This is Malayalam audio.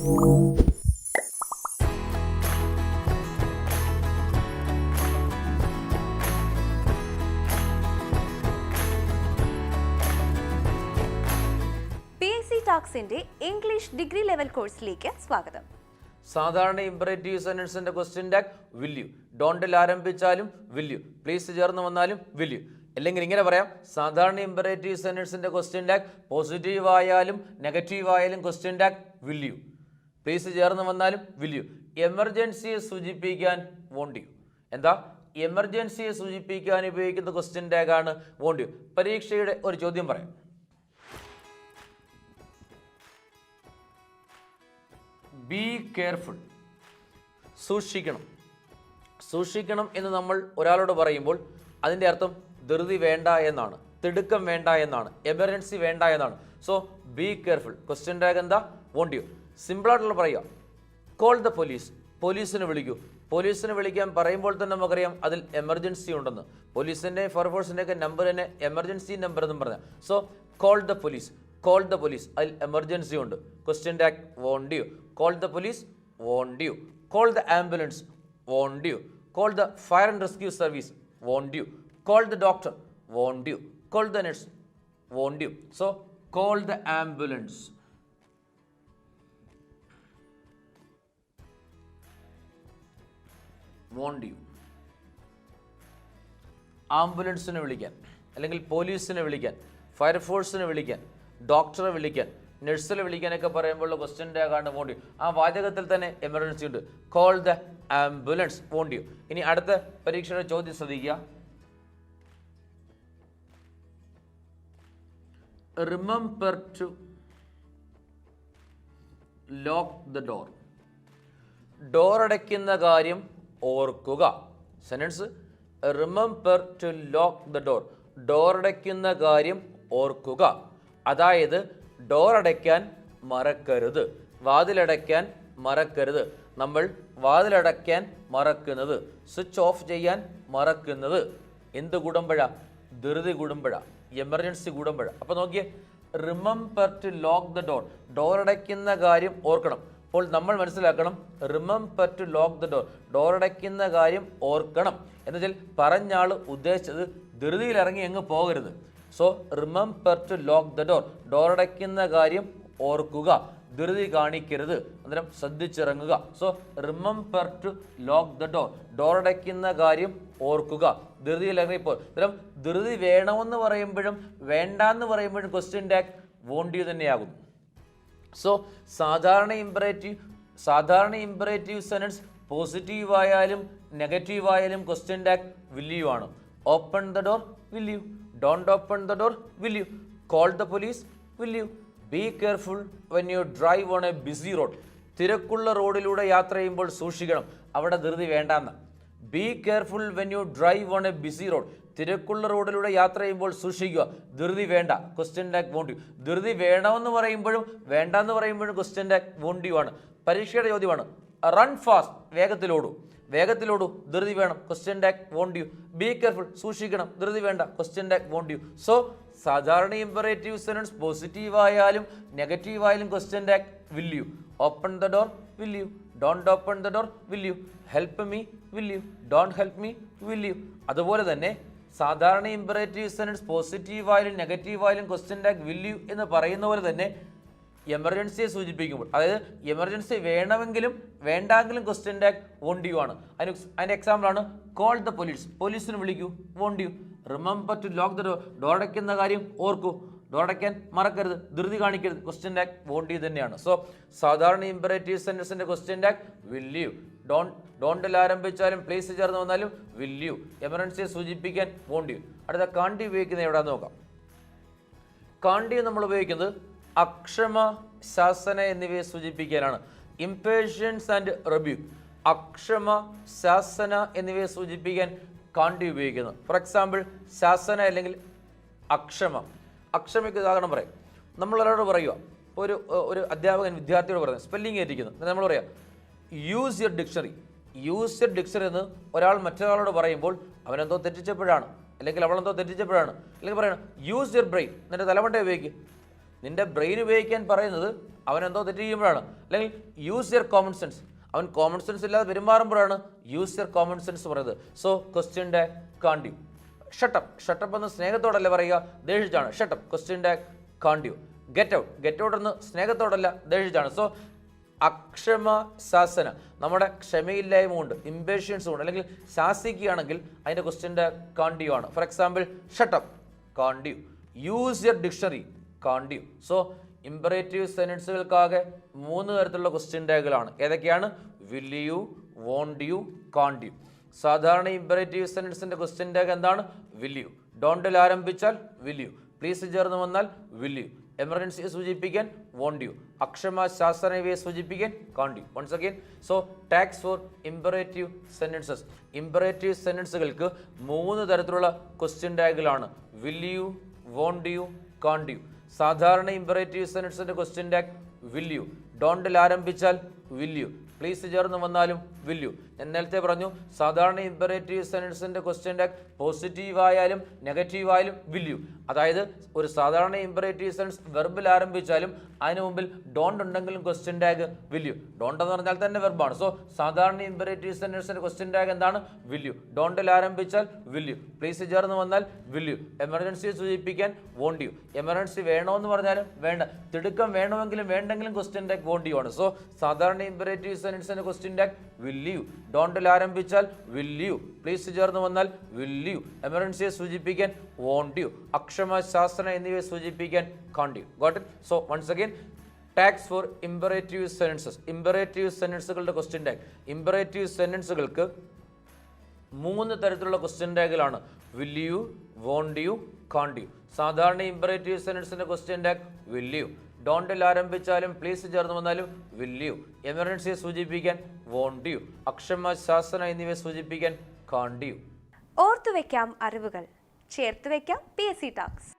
PSCtalksന്റെ ഇംഗ്ലീഷ് ഡിഗ്രി ലെവൽ കോഴ്സിലേക്ക് സ്വാഗതം. സാധാരണ ഇംപറേറ്റീവ് സെന്റൻസിന്റെ ക്വസ്റ്റ്യൻ ടാഗ് വിൽ യു, ഡോണ്ടിൽ ആരംഭിച്ചാലും വിൽ യു, പ്ലീസ് ചേർന്ന് വന്നാലും വിൽ യു. അല്ലെങ്കിൽ ഇങ്ങനെ പറയാം, സാധാരണ ഇംപറേറ്റീവ് സെന്റൻസിന്റെ ക്വസ്റ്റ്യൻ ടാഗ് പോസിറ്റീവ് ആയാലും നെഗറ്റീവ് ആയാലും question tag will you, please ചേർന്ന് വന്നാലും വിൽ യു. എമർജൻസിയെ സൂചിപ്പിക്കാൻ വോണ്ട് യു. എന്താ? എമർജൻസിയെ സൂചിപ്പിക്കാൻ ഉപയോഗിക്കുന്ന ക്വസ്റ്റ്യൻ ടാഗ് ആണ് വോണ്ട് യു. പരീക്ഷയുടെ ഒരു ചോദ്യം പറയാം. ബി കെയർഫുൾ, സൂക്ഷിക്കണം. സൂക്ഷിക്കണം എന്ന് നമ്മൾ ഒരാളോട് പറയുമ്പോൾ അതിൻ്റെ അർത്ഥം ധൃതി വേണ്ട എന്നാണ്, തിടുക്കം വേണ്ട എന്നാണ്, എമർജൻസി വേണ്ട എന്നാണ്. So be careful. Question tag എന്താ? Won't you. സിമ്പിളായിട്ടുള്ള പറയുക, കോൾ ദ പോലീസ്, പോലീസിനെ വിളിക്കൂ. പോലീസിനെ വിളിക്കാൻ പറയുമ്പോൾ തന്നെ നമുക്കറിയാം അതിൽ എമർജൻസി ഉണ്ടെന്ന്. പോലീസിൻ്റെ ഫയർഫോഴ്സിൻ്റെ ഒക്കെ നമ്പർ തന്നെ എമർജൻസി നമ്പർ എന്നും പറഞ്ഞാൽ. So call the police, call the police, അതിൽ എമർജൻസി ഉണ്ട്. Question tag won't you. Call the police, won't you. Call the ambulance, won't you. Call the fire and rescue service, won't you. Call the doctor, won't you. Call the nurse, won't you. So, call the ambulance. Won't you. ആംബുലൻസിനെ വിളിക്കാൻ, അല്ലെങ്കിൽ പോലീസിനെ വിളിക്കാൻ, ഫയർഫോഴ്സിനെ വിളിക്കാൻ, ഡോക്ടറെ വിളിക്കാൻ, നഴ്സിനെ വിളിക്കാനൊക്കെ പറയുമ്പോഴുള്ള ക്വസ്റ്റ്യൻ ടാഗാണ് വോണ്ട് യു. ആ വാചകത്തിൽ തന്നെ എമർജൻസി ഉണ്ട്. Call the ambulance, won't you. ഇനി അടുത്ത പരീക്ഷയുടെ ചോദ്യം ശ്രദ്ധിക്കുക. Remember to lock the door. Door അടയ്ക്കുന്ന കാര്യം ഓർക്കുക. Sentence remember to lock the door. Door അടയ്ക്കുന്ന കാര്യം ഓർക്കുക. അതായത് ഡോർ അടയ്ക്കാൻ മറക്കരുത്, വാതിലടയ്ക്കാൻ മറക്കരുത്. നമ്മൾ വാതിലടയ്ക്കാൻ മറക്കുന്നത്, സ്വിച്ച് ഓഫ് ചെയ്യാൻ മറക്കുന്നത് എന്ത് കൂടുമ്പോഴ? ധൃതി കൂടുമ്പോഴ, എമർജൻസി കൂടുമ്പോഴ. അപ്പോൾ നോക്കിയേ, remember to lock the door. Door അടയ്ക്കുന്ന കാര്യം ഓർക്കണം. അപ്പോൾ നമ്മൾ മനസ്സിലാക്കണം, remember to lock the door, door അടയ്ക്കുന്ന കാര്യം ഓർക്കണം എന്നുവെച്ചാൽ പറഞ്ഞാൾ ഉദ്ദേശിച്ചത് ധൃതിയിൽ ഇറങ്ങി എങ്ങ് പോകരുത്. So remember to lock the door, door അടയ്ക്കുന്ന കാര്യം ഓർക്കുക, ധൃതി കാണിക്കരുത്, അന്നേരം ശ്രദ്ധിച്ചിറങ്ങുക. So remember to lock the door, door അടയ്ക്കുന്ന കാര്യം ഓർക്കുക, ധൃതിയിൽ ഇറങ്ങിപ്പോൾ. അന്നേരം ധൃതി വേണമെന്ന് പറയുമ്പോഴും വേണ്ടാന്ന് പറയുമ്പോഴും ക്വസ്റ്റ്യൻ ടാഗ് വോണ്ട് യു തന്നെയാകും. സോ സാധാരണ ഇംപറേറ്റീവ് സെന്റൻസ് പോസിറ്റീവ് ആയാലും നെഗറ്റീവ് ആയാലും ക്വസ്റ്റ്യൻ ടാഗ് വിൽ യു ആണ്. Open the door, will you. Don't open the door, will you. Call the police, will you. Be careful when you drive on a busy road. തിരക്കുള്ള റോഡിലൂടെ യാത്ര ചെയ്യുമ്പോൾ സൂക്ഷിക്കണം, അവിടെ ധൃതി വേണ്ടാന്ന്. Be careful when you drive on a busy road. തിരക്കുള്ള റോഡിലൂടെ യാത്ര ചെയ്യുമ്പോൾ സൂക്ഷിക്കുക, ധൃതി വേണ്ട. Question tag won't you. ധൃതി വേണമെന്ന് പറയുമ്പോഴും വേണ്ടാന്ന് പറയുമ്പോഴും ക്വസ്റ്റ്യൻ ടാഗ് വോണ്ട് യു ആണ്. പരീക്ഷയുടെ ചോദ്യമാണ്. Run fast, വേഗത്തിലോടൂ. വേഗത്തിലോടൂ, ധൃതി വേണം. Question tag won't you. Be careful, സൂക്ഷിക്കണം, ധൃതി വേണ്ട. Question tag won't you. So സാധാരണ ഇംപറേറ്റീവ് സെന്റൻസ് പോസിറ്റീവ് ആയാലും നെഗറ്റീവ് ആയാലും question tag will you. Open the door, will you. Don't open the door, will you. Help me, will you. Don't help me, will you. അതുപോലെ തന്നെ സാധാരണ ഇംപറേറ്റീവ് സെന്റൻസ് പോസിറ്റീവ് ആയാലും നെഗറ്റീവ് ആയാലും ക്വസ്റ്റ്യൻ ടാഗ് വിൽ യു എന്ന് പറയുന്ന പോലെ തന്നെ എമർജൻസിയെ സൂചിപ്പിക്കുമ്പോൾ, അതായത് എമർജൻസി വേണമെങ്കിലും വേണ്ടെങ്കിലും ക്വസ്റ്റ്യൻ ടാഗ് വോണ്ട് യു ആണ്. അതിൻ്റെ എക്സാമ്പിളാണ് കോൾ ദ പോലീസ്, പോലീസിനെ വിളിക്കൂ, won't you. Remember to lock the door, door അടയ്ക്കുന്ന കാര്യം ഓർക്കൂ, ഡോർ അടയ്ക്കാൻ മറക്കരുത്, ധൃതി കാണിക്കരുത്. ക്വസ്റ്റ്യൻ ടാഗ് വോണ്ട് യു തന്നെയാണ്. സോ സാധാരണ ഇംപറേറ്റീവ് സെന്റൻസിന്റെ ക്വസ്റ്റ്യൻ ടാഗ് വിൽ യു. ഡോണ്ടിൽ ആരംഭിച്ചാലും പ്ലേസ് ചേർന്ന് വന്നാലും വിൽ യു. എമർജൻസിയെ സൂചിപ്പിക്കാൻ വോണ്ട് യു. അടുത്ത കാണ്ടി ഉപയോഗിക്കുന്നത് എവിടെയാണെന്ന് നോക്കാം. കാണ്ടി നമ്മൾ ഉപയോഗിക്കുന്നത് അക്ഷമ, ശാസന എന്നിവയെ സൂചിപ്പിക്കാനാണ്. Impatience and rebuke. അക്ഷമ, ശാസന എന്നിവയെ സൂചിപ്പിക്കാൻ കാണ്ടി ഉപയോഗിക്കുന്നത്. ഫോർ എക്സാമ്പിൾ, ശാസന അല്ലെങ്കിൽ അക്ഷമ. അക്ഷമയ്ക്ക് ഉദാഹരണം പറയാം. നമ്മളൊരാളോട് പറയുക, ഒരു അധ്യാപകൻ വിദ്യാർത്ഥിയോട് പറയുന്നത് സ്പെല്ലിംഗ് ഏറ്റിക്കുന്നു, നമ്മൾ പറയാം use your dictionary. Use your dictionary എന്ന് ഒരാൾ മറ്റൊരാളോട് പറയുമ്പോൾ അവനെന്തോ തെറ്റിച്ചപ്പോഴാണ്, അല്ലെങ്കിൽ അവളെന്തോ തെറ്റിച്ചപ്പോഴാണ്. അല്ലെങ്കിൽ പറയണം യൂസ് യുവർ ബ്രെയിൻ, എന്നിട്ട് തലമണ്ട ഉപയോഗിക്കുക. നിന്റെ ബ്രെയിൻ ഉപയോഗിക്കാൻ പറയുന്നത് അവൻ എന്തോ തെറ്റ് ചെയ്യുമ്പോഴാണ്. അല്ലെങ്കിൽ യൂസ് യുവർ കോമൺ സെൻസ്, അവൻ കോമൺ സെൻസ് ഇല്ലാതെ പെരുമാറുമ്പോഴാണ് യൂസ് യുവർ കോമൺ സെൻസ് പറയുന്നത്. സോ ക്വസ്റ്റ്യൻ്റെ കാണ്ട്യൂ. ഷട്ടപ്പ് എന്ന് സ്നേഹത്തോടല്ല പറയുക, ദേഷിച്ചാണ്. ഷട്ടപ്പ് ക്വസ്റ്റ്യൻ്റെ കാണ്ട്യൂ. ഗെറ്റ് ഔട്ട് എന്ന് സ്നേഹത്തോടല്ല, ദേഷിച്ചാണ്. സോ അക്ഷമ ശാസന, നമ്മുടെ ക്ഷമയില്ലായ്മ കൊണ്ട്, ഇംപേഷ്യൻസ് കൊണ്ട്, അല്ലെങ്കിൽ ശാസിക്കുകയാണെങ്കിൽ അതിൻ്റെ ക്വസ്റ്റ്യൻ്റെ കാണ്ട്യൂ ആണ്. For example shut up can't you, use your dictionary can't you. So imperative സെന്റൻസുകൾക്കാകെ 3 തരത്തിലുള്ള ക്വസ്റ്റ്യൻ ടാഗുകളാണ്. ഏതൊക്കെയാണ്? Will you, won't you, can't you. സാധാരണ ഇമ്പറേറ്റീവ് സെന്റൻസിന്റെ ക്വസ്റ്റ്യൻ ടാഗ് എന്താണ്? Will you. ഡോണ്ടിൽ ആരംഭിച്ചാൽ വിൽ യു. പ്ലീസ് ചേർന്ന് വന്നാൽ വിൽ യു. എമർജൻസിയെ സൂചിപ്പിക്കാൻ വോണ്ട് യു. അക്ഷമ ശാസന ഇവയെ സൂചിപ്പിക്കാൻ can't you. Once again, so tags for imperative sentences. Imperative സെന്റൻസുകൾക്ക് 3 തരത്തിലുള്ള ക്വസ്റ്റ്യൻ ടാഗുകളാണ്. Will you, won't you, can't you. സാധാരണ ഇമ്പറേറ്റീവ് സെന്റൻസിന്റെ ക്വസ്റ്റ്യൻ ടാഗ് വിൽ യു. ഡോണ്ടിൽ ആരംഭിച്ചാൽ വിൽ യു. പ്ലീസ് ചേർന്ന് വന്നാലും വിൽ യു. ഞാൻ നേരത്തെ പറഞ്ഞു, സാധാരണ ഇമ്പറേറ്റീവ് സെന്റൻസിന്റെ ക്വസ്റ്റ്യൻ ടാഗ് പോസിറ്റീവ് ആയാലും നെഗറ്റീവ് ആയാലും വിൽ യു. അതായത് ഒരു സാധാരണ ഇമ്പറേറ്റീവ് സെന്റൻസ് വെർബിൽ ആരംഭിച്ചാലും അതിന് മുമ്പിൽ ഡോണ്ട് ഉണ്ടെങ്കിലും question tag will you. Don't എന്ന് പറഞ്ഞാൽ തന്നെ വെർബാണ്. സോ സാധാരണ ഇമ്പറേറ്റീവ് സെന്റൻസിന്റെ ക്വസ്റ്റ്യൻ ടാഗ് എന്താണ്? Will you. ഡോണ്ടിൽ ആരംഭിച്ചാൽ വിൽ യു. പ്ലീസ് ചേർന്ന് വന്നാൽ വിൽ യു. എമർജൻസിയെ സൂചിപ്പിക്കാൻ വോണ്ട് യു. എമർജൻസി വേണമെന്ന് പറഞ്ഞാലും വേണ്ട, തിടുക്കം വേണമെങ്കിലും വേണ്ടെങ്കിലും ക്വസ്റ്റ്യൻ ടാഗ് വോണ്ട് യു ആണ്. സോ സാധാരണ ഇമ്പറേറ്റീവ് സെന്റൻസിന്റെ ക്വസ്റ്റ്യൻ ടാഗ് വിൽ യു. ഡോണ്ടിൽ ആരംഭിച്ചാൽ വിൽ യു. പ്ലീസ് ചേർന്ന് വന്നാൽ വിൽ യു. എമർജൻസിയെ സൂചിപ്പിക്കാൻ വോണ്ട് യു. അക്ഷമ ശാസന എന്നിവയെ സൂചിപ്പിക്കാൻ can't you. Got it? So once again, tags for imperative sentences. Imperative സെന്റൻസുകളുടെ ക്വസ്റ്റ്യൻ ടാഗ്. ഇമ്പറേറ്റീവ് സെന്റൻസുകൾക്ക് 3 തരത്തിലുള്ള ക്വസ്റ്റ്യൻ ടാഗുകളാണ്. Will you, won't you, can't you. സാധാരണ ഇമ്പറേറ്റീവ് സെന്റൻസിന്റെ ക്വസ്റ്റ്യൻ ടാഗ് വിൽ യു. ഡോണ്ടിൽ ആരംഭിച്ചാലും പ്ലീസ് ചേർന്ന് വന്നാലും വിൽ യു. എമർജൻസിയെ സൂചിപ്പിക്കാൻ വോണ്ട് യു. അക്ഷമ ശാസന എന്നിവയെ സൂചിപ്പിക്കാൻ കാണ്ട് യു. ഓർത്തുവെക്കാം അറിവുകൾ, ചേർത്ത് വെക്കാം PSC ടാക്സ്.